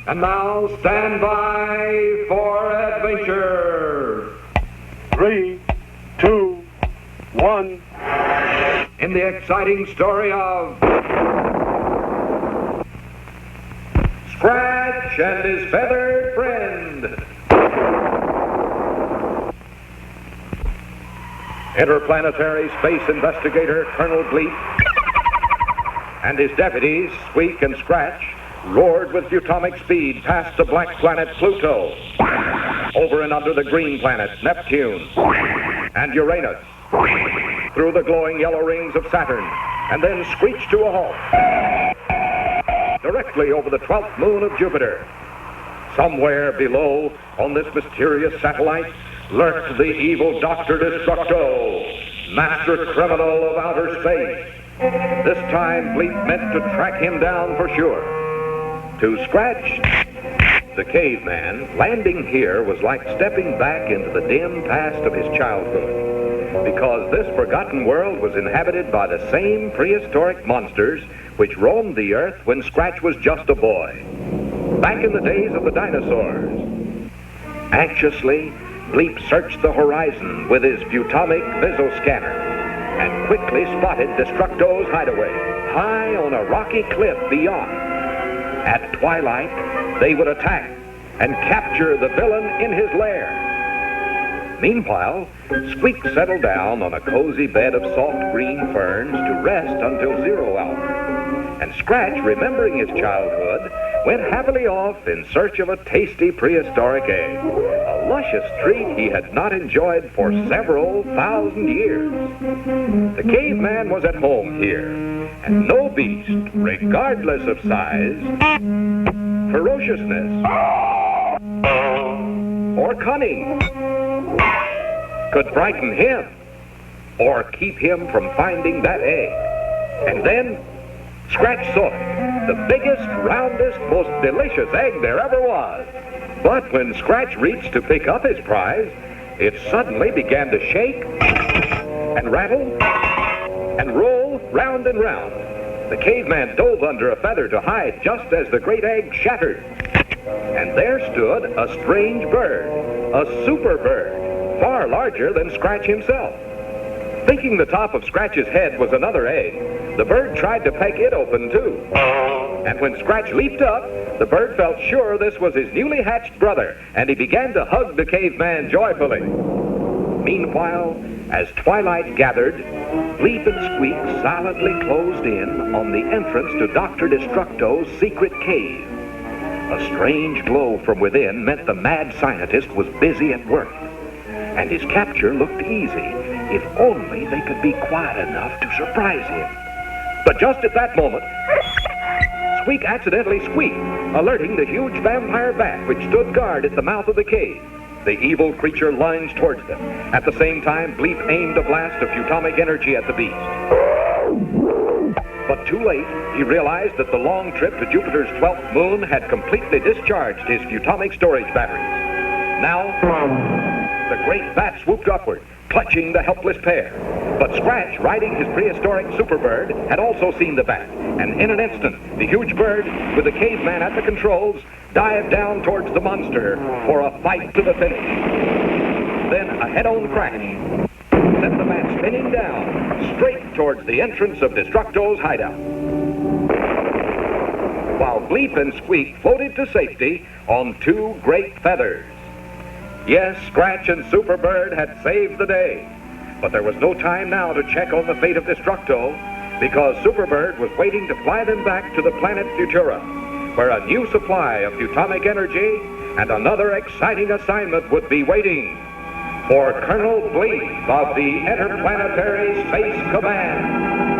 And now stand by for adventure. 3, 2, 1. In the exciting story of Scratch and his feathered friend. Interplanetary space investigator Colonel Bleep and his deputies, Squeak and Scratch, roared with atomic speed past the black planet Pluto, over and under the green planets Neptune and Uranus, through the glowing yellow rings of Saturn, and then screeched to a halt, directly over the 12th moon of Jupiter. Somewhere below, on this mysterious satellite, lurked the evil Dr. Destructo, master criminal of outer space. This time, Bleep meant to track him down for sure. To Scratch, the caveman, landing here was like stepping back into the dim past of his childhood, because this forgotten world was inhabited by the same prehistoric monsters which roamed the earth when Scratch was just a boy, back in the days of the dinosaurs. Anxiously, Bleep searched the horizon with his Butomic visoscanner and quickly spotted Destructo's hideaway, high on a rocky cliff beyond. At twilight, they would attack and capture the villain in his lair. Meanwhile, Squeak settled down on a cozy bed of soft green ferns to rest until 0 hour. And Scratch, remembering his childhood, went happily off in search of a tasty prehistoric egg, a luscious treat he had not enjoyed for several thousand years. The caveman was at home here, and no beast, regardless of size, ferociousness, or cunning, could frighten him or keep him from finding that egg. And then Scratch saw it, the biggest, roundest, most delicious egg there ever was. But when Scratch reached to pick up his prize, it suddenly began to shake and rattle and roll round and round. The caveman dove under a feather to hide just as the great egg shattered. And there stood a strange bird, a super bird, far larger than Scratch himself. Thinking the top of Scratch's head was another egg, the bird tried to peck it open too. And when Scratch leaped up, the bird felt sure this was his newly hatched brother, and he began to hug the caveman joyfully. Meanwhile, as twilight gathered, Bleep and Squeak silently closed in on the entrance to Dr. Destructo's secret cave. A strange glow from within meant the mad scientist was busy at work, and his capture looked easy, if only they could be quiet enough to surprise him. But just at that moment, Squeak accidentally squeaked, alerting the huge vampire bat which stood guard at the mouth of the cave. The evil creature lunged towards them. At the same time, Bleep aimed a blast of Butomic energy at the beast. But too late, he realized that the long trip to Jupiter's 12th moon had completely discharged his Butomic storage batteries. Now, the great bat swooped upward, clutching the helpless pair. But Scratch, riding his prehistoric superbird, had also seen the bat, and in an instant, the huge bird, with the caveman at the controls, dived down towards the monster for a fight to the finish. Then a head-on crash sent the bat spinning down, straight towards the entrance of Destructo's hideout, while Bleep and Squeak floated to safety on 2 great feathers. Yes, Scratch and Superbird had saved the day, but there was no time now to check on the fate of Destructo, because Superbird was waiting to fly them back to the planet Futura, where a new supply of Butomic energy and another exciting assignment would be waiting for Colonel Bleep of the Interplanetary Space Command.